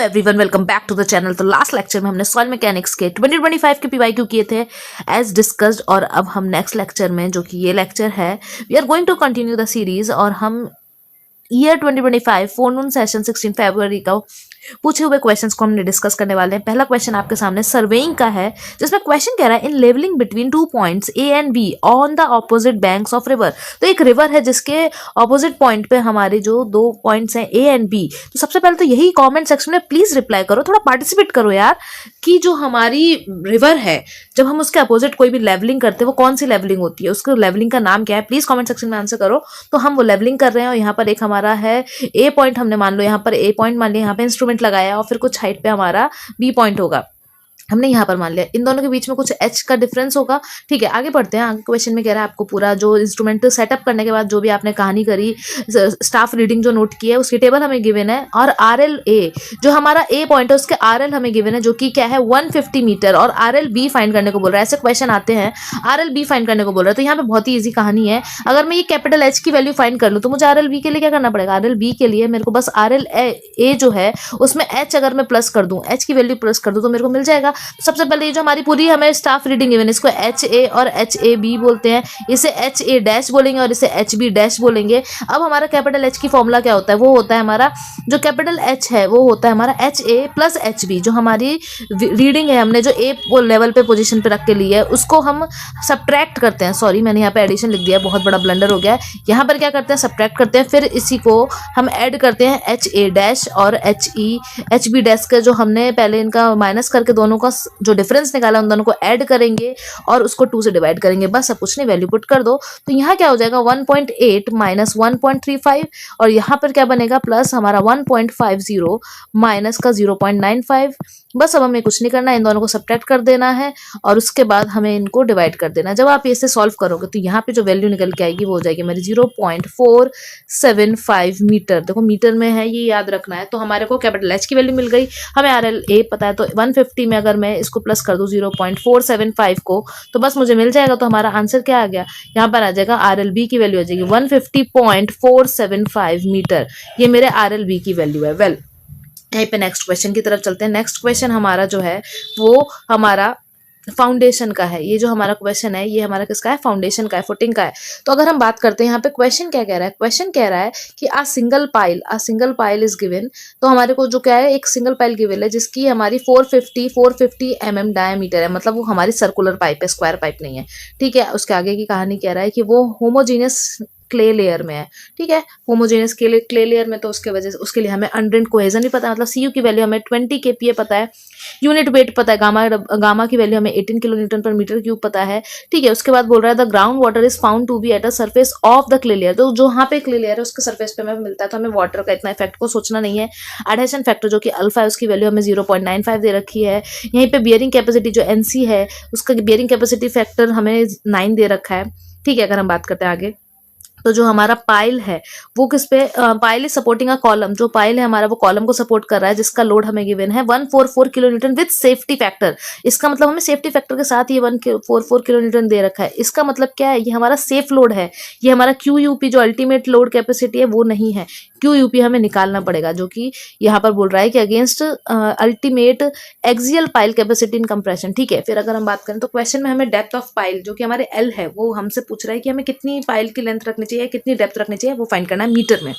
Everyone, welcome back to the channel. तो last lecture में हमने सॉइल मैकेनिक्स के 2025 के पीवाईक्यू किए थे एज डिस्कस्ड, और अब हम नेक्स्ट लेक्चर में, जो कि ये लेक्चर है, we are going to continue the series. और हम ईयर 2025 फोरनून सेशन 16 फरवरी का पूछे हुए क्वेश्चंस को हमने डिस्कस करने वाले हैं। पहला क्वेश्चन आपके सामने सर्वेइंग का है, जिसमें क्वेश्चन कह रहा है in levelling between 2 points A and B on the opposite banks of river. तो एक रिवर है जिसके ऑपोजिट पॉइंट पे हमारे जो 2 पॉइंट्स हैं ए एंड बी। तो सबसे पहले तो यही कमेंट सेक्शन में प्लीज रिप्लाई करो, थोड़ा पार्टिसिपेट करो यार, कि जो हमारी रिवर है जब हम उसके अपोजिट कोई भी लेवलिंग करते हैं वो कौन सी लेवलिंग होती है, उसके लेवलिंग का नाम क्या है, प्लीज कमेंट सेक्शन में आंसर करो। तो हम वो लेवलिंग कर रहे हैं और यहाँ पर एक हमारा है ए पॉइंट, हमने मान लो यहाँ पर ए पॉइंट मान लिया, यहाँ पे इंस्ट्रूमेंट लगाया और फिर कुछ हाइट पे हमारा बी पॉइंट होगा, हमने यहाँ पर मान लिया। इन दोनों के बीच में कुछ एच का डिफरेंस होगा। ठीक है, आगे बढ़ते हैं। आगे क्वेश्चन में कह रहा है आपको पूरा जो इंस्ट्रूमेंट सेटअप करने के बाद जो भी आपने कहानी करी, स्टाफ रीडिंग जो नोट की है, उसकी टेबल हमें गिवन है। और आर एल ए जो हमारा ए पॉइंट है उसके आर एल हमें गिवन है, जो कि क्या है 150 मीटर, और आर एल बी फाइंड करने को बोल रहा है। ऐसे क्वेश्चन आते हैं, आर एल बी फाइंड करने को बोल रहा है। तो यहाँ पे बहुत ही ईजी कहानी है। अगर मैं ये कैपिटल एच की वैल्यू फाइंड कर लूँ तो मुझे आर एल बी के लिए क्या करना पड़ेगा, आर एल बी के लिए मेरे को बस आर एल ए जो है उसमें एच अगर मैं प्लस कर दूँ, एच की वैल्यू प्लस कर दूँ तो मेरे को मिल जाएगा। सबसे पहले हमारी पूरी हमें स्टाफ रीडिंग गिवन है, इसको एच ए और एच ए बी बोलते हैं, इसे एच ए डैश बोलेंगे और इसे एच बी डैश बोलेंगे। अब हमारा कैपिटल एच की फॉर्मूला क्या होता है, वो होता है हमारा जो कैपिटल एच है वो होता है हमारा H A plus H B. जो हमारी रीडिंग है हमने जो ए लेवल पे पोजीशन पे रख के ली है उसको हम सब्ट्रैक्ट करते हैं। सॉरी, मैंने यहाँ पे एडिशन लिख दिया है, बहुत बड़ा ब्लंडर हो गया है। यहाँ पर क्या करते हैं, सब्ट्रैक्ट करते हैं, फिर इसी को हम ऐड करते हैं एच ए डैश और H E H B dash का, जो हमने पहले इनका माइनस करके दोनों का जो डिफरेंस निकाला उन दोनों को ऐड करेंगे और उसको 2 से डिवाइड करेंगे। बस सब कुछ नहीं, वैल्यू पुट कर दो। तो यहाँ क्या हो जाएगा 1.8 माइनस 1.35, और यहाँ पर क्या बनेगा प्लस हमारा 1.50 माइनस का 0.95। बस अब हमें कुछ नहीं करना, इन दोनों को सब्ट्रैक्ट कर देना है और उसके बाद हमें इनको डिवाइड कर देना है। जब आप इसे सॉल्व करोगे तो यहाँ पे जो वैल्यू निकल के आएगी वो हो जाएगी मेरी 0.475 मीटर। देखो मीटर में है, ये याद रखना है। तो हमारे को कैपिटल एच की वैल्यू मिल गई, हमें आर एल ए पता है, तो 150 में अगर मैं इसको प्लस कर दूं 0.475 को तो बस मुझे मिल जाएगा। तो हमारा आंसर क्या आ गया, यहाँ पर आ जाएगा आर एल बी की वैल्यू आ जाएगी 150.475 मीटर। ये मेरे आर एल बी की वैल्यू है। वेल, यहीं पे नेक्स्ट क्वेश्चन की तरफ चलते हैं। नेक्स्ट क्वेश्चन हमारा जो है वो हमारा फाउंडेशन का है। ये जो हमारा क्वेश्चन है ये हमारा किसका है, फाउंडेशन का है, फुटिंग का है। तो अगर हम बात करते हैं यहाँ पे क्वेश्चन क्या कह रहा है, क्वेश्चन कह रहा है कि आ सिंगल पाइल इज गिवन। तो हमारे को जो क्या है, एक सिंगल पाइल गिवन है जिसकी हमारी 450 mm डायमीटर है, मतलब वो हमारी सर्कुलर पाइप है, स्क्वायर पाइप नहीं है। ठीक है, उसके आगे की कहानी कह रहा है कि वो होमोजीनियस क्ले लेयर में है। ठीक है, होमोजेनियस क्ले लेयर में, तो उसके वजह से उसके लिए हमें अनड्रेन्ड कोहेजन भी पता है, मतलब सीयू की वैल्यू हमें 20 kPa पता है, यूनिट वेट पता है, गामा की वैल्यू हमें 18 किलोन्यूटन पर मीटर क्यूब पता है। ठीक है, उसके बाद बोल रहा है the ground water is found to be at a surface of the clay layer. तो जो यहाँ पे क्ले लेयर है उसके सरफेस पे हमें मिलता है, तो हमें वाटर का इतना इफेक्ट को सोचना नहीं है। एडहेशन फैक्टर जो कि अल्फा है उसकी वैल्यू हमें 0.95 दे रखी है। यहीं पे बियरिंग कैपेसिटी जो एनसी है उसका बियरिंग कैपेसिटी फैक्टर हमें 9 दे रखा है। ठीक है, अगर हम बात करते हैं आगे, तो जो हमारा पाइल है वो किस पे, pile is supporting a column. जो पाइल है हमारा वो कॉलम को सपोर्ट कर रहा है जिसका लोड हमें गिवन है 144 किलोन्यूटन विद सेफ्टी फैक्टर। इसका मतलब हमें सेफ्टी फैक्टर के साथ ये 144 किलोन्यूटन दे रखा है। इसका मतलब क्या है, ये हमारा सेफ लोड है। ये हमारा QUP जो अल्टीमेट लोड कैपेसिटी है वो नहीं है, QUP हमें निकालना पड़ेगा, जो कि यहाँ पर बोल रहा है कि against ultimate axial pile capacity in compression. ठीक है, फिर अगर हम बात करें तो क्वेश्चन में हमें डेप्थ ऑफ पाइल जो कि हमारे L है वो हमसे पूछ रहा है कि हमें कितनी पाइल की लेंथ रखनी चाहिए, कितनी डेप्थ रखनी चाहिए, वो फाइंड करना है मीटर में।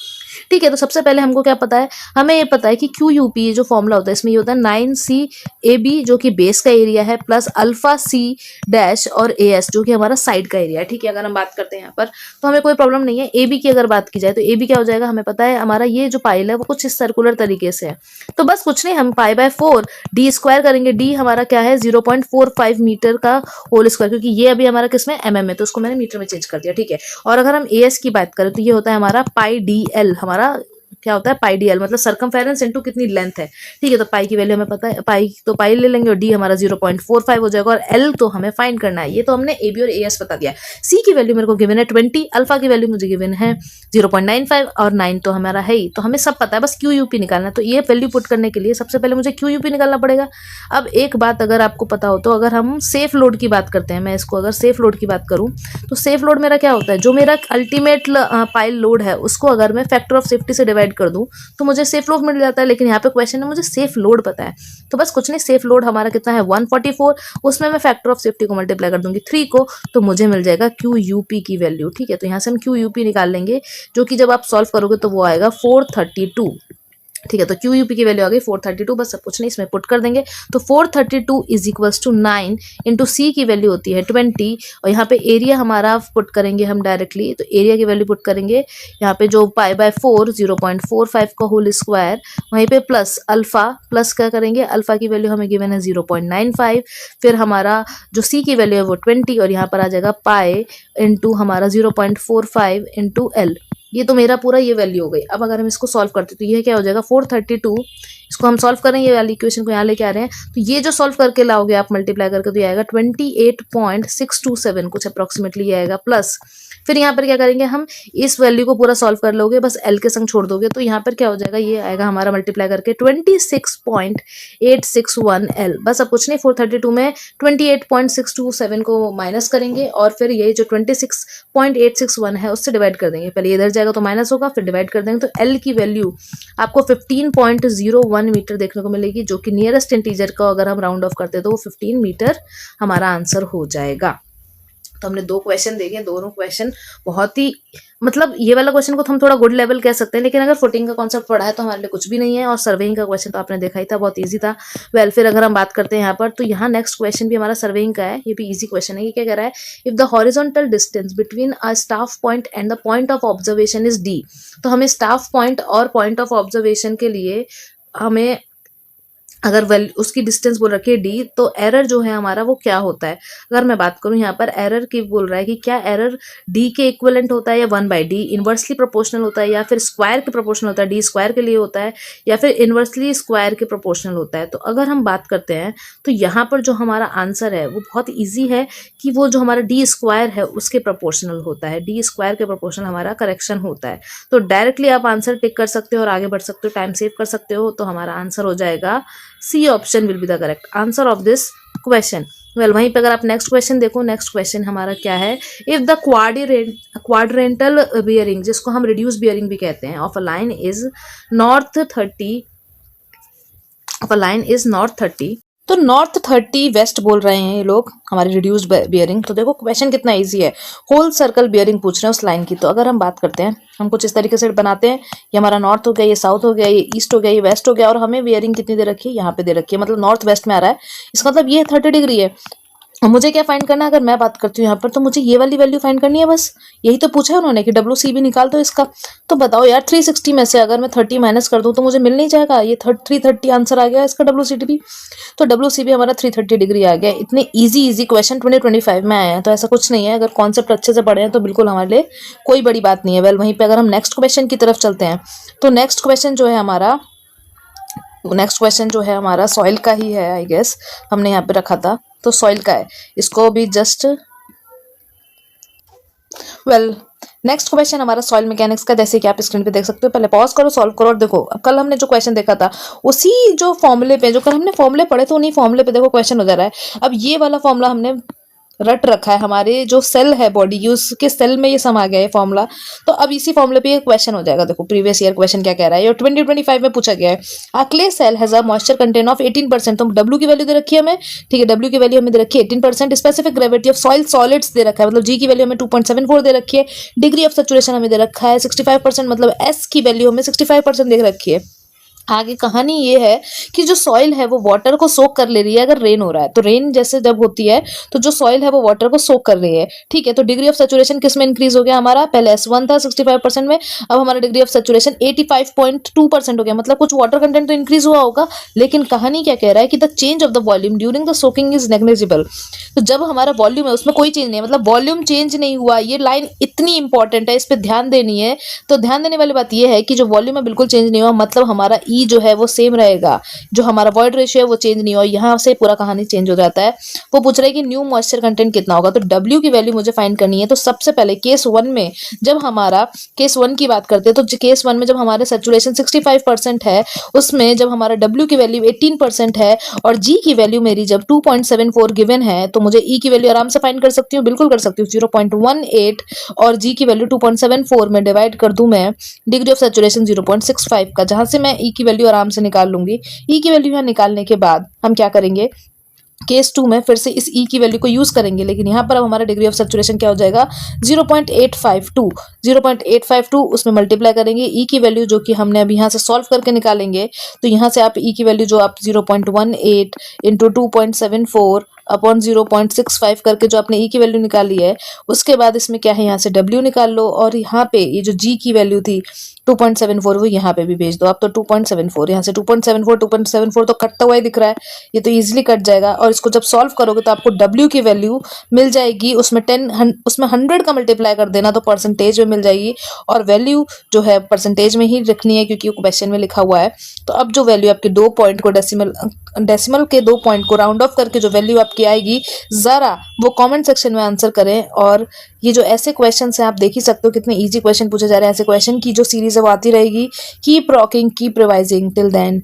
ठीक है, तो सबसे पहले हमको क्या पता है, हमें ये पता है कि QUP जो फॉर्मूला होता है इसमें ये होता है 9CAB जो कि बेस का एरिया है प्लस अल्फा C डैश और AS जो कि हमारा साइड का एरिया है। ठीक है, अगर हम बात करते हैं यहाँ पर तो हमें कोई प्रॉब्लम नहीं है। AB की अगर बात की जाए तो AB क्या हो जाएगा, हमें पता है हमारा ये जो पाइल है वो कुछ इस सर्कुलर तरीके से है। तो बस कुछ नहीं, हम π/4 d स्क्वायर करेंगे। d हमारा क्या है 0.45 मीटर का होल स्क्वायर, क्योंकि ये अभी हमारा किसमें mm है तो उसको मैंने मीटर में चेंज कर दिया। ठीक है, और अगर हम AS की बात करें तो ये होता है हमारा πdl। हमारा क्या होता है πdl, मतलब सर्कमफेरेंस इनटू कितनी लेंथ है। ठीक है, तो पाई की वैल्यू हमें पता है, पाई तो पाई ले लेंगे और डी हमारा 0.45 हो जाएगा, और एल तो हमें फाइंड करना है। ये तो हमने AB और AS बता दिया। सी की वैल्यू मेरे को गिवन है 20, अल्फा की वैल्यू मुझे गिवन है 0.95 और 9 तो हमारा है ही, तो हमें सब पता है, बस QUP निकालना है। तो ये वैल्यू पुट करने के लिए सबसे पहले मुझे QUP निकालना पड़ेगा। अब एक बात अगर आपको पता हो तो अगर हम सेफ लोड की बात करते हैं, मैं इसको अगर सेफ लोड की बात करूं तो सेफ लोड मेरा क्या होता है, जो मेरा अल्टीमेट पाइल लोड है उसको अगर मैं फैक्टर ऑफ सेफ्टी से डिवाइड डिवाइड कर दूं तो मुझे सेफ लोड मिल जाता है, लेकिन यहाँ पे क्वेश्चन है मुझे सेफ लोड पता है, तो बस कुछ नहीं, सेफ लोड हमारा कितना है 144, उसमें मैं फैक्टर ऑफ सेफ्टी को मल्टीप्लाई कर दूंगी 3 को, तो मुझे मिल जाएगा क्यू यूपी की वैल्यू। ठीक है, तो यहाँ से हम क्यू यूपी निकाल लेंगे, जो कि जब आप सॉल्व करोगे तो वो आएगा 432। ठीक है, तो क्यू यूपी की वैल्यू आ गई 432, बस सब कुछ नहीं, इसमें पुट कर देंगे, तो 432 इज इक्वल्स टू 9 इंटू सी की वैल्यू होती है 20, और यहाँ पे एरिया हमारा पुट करेंगे हम डायरेक्टली, तो एरिया की वैल्यू पुट करेंगे यहाँ पे जो पाई बाय 4 0.45 का होल स्क्वायर, वहीं पे प्लस अल्फा, प्लस क्या करेंगे, अल्फा की वैल्यू हमें गिवन है 0.95, फिर हमारा जो सी की वैल्यू है वो 20, और यहाँ पर आ जाएगा पाई इंटू हमारा 0.45 इंटू एल, ये तो मेरा पूरा ये वैल्यू हो गई। अब अगर हम इसको सॉल्व करते तो ये क्या हो जाएगा 432, इसको हम सॉल्व करें, ये वाली इक्वेशन को यहाँ लेके आ रहे हैं, तो ये जो सॉल्व करके लाओगे आप मल्टीप्लाई करके, तो ये आएगा 28.627 कुछ अप्रॉक्सीमेटली ये आएगा, प्लस फिर यहाँ पर क्या करेंगे हम, इस वैल्यू को पूरा सॉल्व कर लोगे, बस एल के संग छोड़ दोगे, तो यहाँ पर क्या हो जाएगा, ये आएगा हमारा मल्टीप्लाई करके 26.861 एल, बस अब कुछ नहीं, 432 में 28.627 को माइनस करेंगे, और फिर ये जो 26.861 है उससे डिवाइड कर देंगे, पहले इधर जाएगा तो माइनस होगा, फिर डिवाइड कर देंगे, तो एल की वैल्यू आपको 15.01 मीटर देखने को मिलेगी, जो कि नियरेस्ट इंटीजर का अगर हम राउंड ऑफ करते हैं तो वो 15 मीटर हमारा आंसर हो जाएगा। तो हमने 2 क्वेश्चन देखे, दोनों क्वेश्चन बहुत ही, मतलब ये वाला क्वेश्चन को तो हम थोड़ा गुड लेवल कह सकते हैं, लेकिन अगर फुटिंग का कॉन्सेप्ट पढ़ा है तो हमारे लिए कुछ भी नहीं है, और सर्वेइंग का क्वेश्चन तो आपने देखा ही था, बहुत इजी था। फिर अगर हम बात करते हैं यहाँ पर, तो यहाँ नेक्स्ट क्वेश्चन भी हमारा सर्वेइंग का है, ये भी इजी क्वेश्चन है। ये क्या कह रहा है, if the horizontal distance between a staff point and the point of observation is D, तो हमें स्टाफ पॉइंट और पॉइंट ऑफ ऑब्जर्वेशन के लिए हमें अगर उसकी डिस्टेंस बोल रखी है डी, तो एरर जो है हमारा वो क्या होता है। अगर मैं बात करूं यहाँ पर एरर की, बोल रहा है कि क्या एरर डी के इक्विवेलेंट होता है या 1/d इनवर्सली प्रोपोर्शनल होता है, या फिर स्क्वायर के प्रोपोर्शनल होता है, डी स्क्वायर के लिए होता है, या फिर इनवर्सली स्क्वायर के प्रोपोर्शनल होता है। तो अगर हम बात करते हैं तो यहाँ पर जो हमारा आंसर है वो बहुत ईजी है कि वो जो हमारा डी स्क्वायर है उसके प्रोपोर्शनल होता है, डी स्क्वायर के प्रोपोर्शनल हमारा करेक्शन होता है। तो डायरेक्टली आप आंसर टिक कर सकते हो और आगे बढ़ सकते हो, टाइम सेव कर सकते हो, तो हमारा आंसर हो जाएगा C option will be the correct answer of this question. Well वहीं पे अगर आप नेक्स्ट क्वेश्चन देखो, नेक्स्ट क्वेश्चन हमारा क्या है, इफ द क्वाड्रेंटल बियरिंग, जिसको हम रिड्यूस बियरिंग भी कहते हैं, of a line is north 30, तो नॉर्थ 30 वेस्ट बोल रहे हैं ये लोग हमारी रिड्यूस्ड बियरिंग। तो देखो क्वेश्चन कितना इजी है, होल सर्कल बियरिंग पूछ रहे हैं उस लाइन की। तो अगर हम बात करते हैं, हम कुछ इस तरीके से बनाते हैं, ये हमारा नॉर्थ हो गया, ये साउथ हो गया, ये ईस्ट हो गया, ये वेस्ट हो गया, और हमें बियरिंग कितनी दे रखी है, यहाँ पे दे रखी है, मतलब नॉर्थ वेस्ट में आ रहा है, इसका मतलब ये 30 डिग्री है। मुझे क्या फाइंड करना है, अगर मैं बात करती हूँ यहाँ पर, तो मुझे ये वाली वैल्यू फाइंड करनी है, बस यही तो पूछा है उन्होंने कि WC भी निकाल दो इसका। तो बताओ यार 360 में से अगर मैं 30 माइनस कर दूं तो मुझे मिल नहीं जाएगा, ये 330 आंसर आ गया इसका WCD भी, तो WC भी हमारा 330 डिग्री आ गया। इतने इजी क्वेश्चन 2025 में आए हैं, तो ऐसा कुछ नहीं है, अगर कॉन्सेप्ट अच्छे से पढ़े हैं तो बिल्कुल हमारे लिए कोई बड़ी बात नहीं है। वेल वहीं पर अगर हम नेक्स्ट क्वेश्चन की तरफ चलते हैं, तो नेक्स्ट क्वेश्चन जो है हमारा सॉइल का ही है, आई गेस हमने यहाँ पे रखा था, तो सॉइल का है, इसको भी जस्ट नेक्स्ट क्वेश्चन हमारा सॉइल मैकेनिक्स का, जैसे कि आप स्क्रीन पे देख सकते हो। पहले पॉज करो, सॉल्व करो, और देखो कल हमने जो क्वेश्चन देखा था उसी जो फॉर्मूले पे, जो कल हमने फॉर्मूले पढ़े तो उन्हीं फॉर्मूले पे देखो क्वेश्चन हो जा रहा है। अब ये वाला फॉर्मूला हमने रट रखा है, हमारे जो सेल है बॉडी यूज के सेल में ये समा गया है फॉर्मूला, तो अब इसी फॉर्मूले पे ये क्वेश्चन हो जाएगा। देखो प्रीवियस ईयर क्वेश्चन क्या कह रहा है, ये 2025 में पूछा गया है। A clay cell has a moisture content of 18%, तो W की वैल्यू दे रखी है हमें, ठीक है, W की वैल्यू हमें दे रखी है 18%, specific gravity of soil solids दे रखा है, मतलब G की वैल्यू हमें 2.74 दे रखी है, डिग्री ऑफ सैचुरेशन हमें दे रखा है 65%, मतलब S की वैल्यू हमें 65% दे रखी है। आगे कहानी ये है कि जो सॉइल है वो वाटर को सोक कर ले रही है अगर रेन हो रहा है, तो रेन जैसे जब होती है तो जो सॉइल है वो वाटर को सोक कर रही है, ठीक है। तो डिग्री ऑफ सैचुरेशन किस में इंक्रीज हो गया हमारा, पहले S1 था 65% में, अब हमारा डिग्री ऑफ सैचुरेशन 85.2% हो गया, मतलब कुछ वाटर कंटेंट तो इंक्रीज हुआ होगा, लेकिन कहानी क्या कह रहा है कि the change of the volume during the soaking is negligible. तो जब हमारा वॉल्यूम है उसमें कोई चेंज नहीं है, मतलब वॉल्यूम चेंज नहीं हुआ, ये लाइन इतनी इंपॉर्टेंट है, इस पर ध्यान देनी है। तो ध्यान देने वाली बात यह है कि जो वॉल्यूम है बिल्कुल चेंज नहीं हुआ, मतलब हमारा E ई जो है वो सेम रहेगा, जो हमारा वॉइड रेशियो है वो चेंज नहीं हुआ, यहाँ से पूरा कहानी चेंज हो जाता है। वो पूछ रहा है कि न्यू मॉइस्चर कंटेंट कितना होगा, तो डब्ल्यू की वैल्यू मुझे फाइंड करनी है। तो सबसे पहले केस 1 में जब हमारा केस 1 की बात करते हैं तो केस 1 में जब हमारे सेचुरेशन 65% है, उसमें जब हमारा डब्ल्यू की वैल्यू 18% है और जी की वैल्यू मेरी जब 2.74 गिवन है, तो मुझे ई की वैल्यू आराम से फाइंड कर सकती हूँ, बिल्कुल कर सकती हूँ। 0.18 और जी की वैल्यू 2.74 में डिवाइड कर दूं मैं डिग्री ऑफ सैचुरेशन 0.65 का, जहां से मैं ई की वैल्यू आराम से निकाल लूंगी। ई की वैल्यू यहाँ निकालने के बाद हम क्या करेंगे, केस 2 में फिर से इस ई की वैल्यू को यूज करेंगे, लेकिन यहाँ पर अब हमारा डिग्री ऑफ सैचुरेशन क्या हो जाएगा 0.852 उसमें मल्टीप्लाई करेंगे ई की वैल्यू जो कि हमने अभी यहाँ से सॉल्व करके निकालेंगे। तो यहाँ से आप ई की वैल्यू जो आप 0.18 इंटू 2.74 अपॉन 0.65 करके जो आपने ई की वैल्यू निकाली है, उसके बाद इसमें क्या है यहाँ से डब्ल्यू निकाल लो और यहाँ पे ये जो जी की वैल्यू थी 2.74 वो यहाँ पे भी भेज दो आप। तो 2.74 यहाँ से 2.74 तो कटता हुआ ही दिख रहा है, ये तो इजीली कट जाएगा। और इसको जब सॉल्व करोगे तो आपको डब्ल्यू की वैल्यू मिल जाएगी, उसमें 100 का मल्टीप्लाई कर देना तो परसेंटेज में मिल जाएगी, और वैल्यू जो है परसेंटेज में ही रखनी है क्योंकि वो क्वेश्चन में लिखा हुआ है। तो अब जो वैल्यू आपके 2 पॉइंट को डेसिमल के 2 पॉइंट को राउंड ऑफ करके जो वैल्यू आपकी आएगी, जरा वो कमेंट सेक्शन में आंसर करें। और ये जो ऐसे क्वेश्चन हैं आप देख ही सकते हो कितने इजी क्वेश्चन पूछे जा रहे हैं। ऐसे क्वेश्चन की जो सीरीज है वो आती रहेगी। Keep rocking, keep revising, till then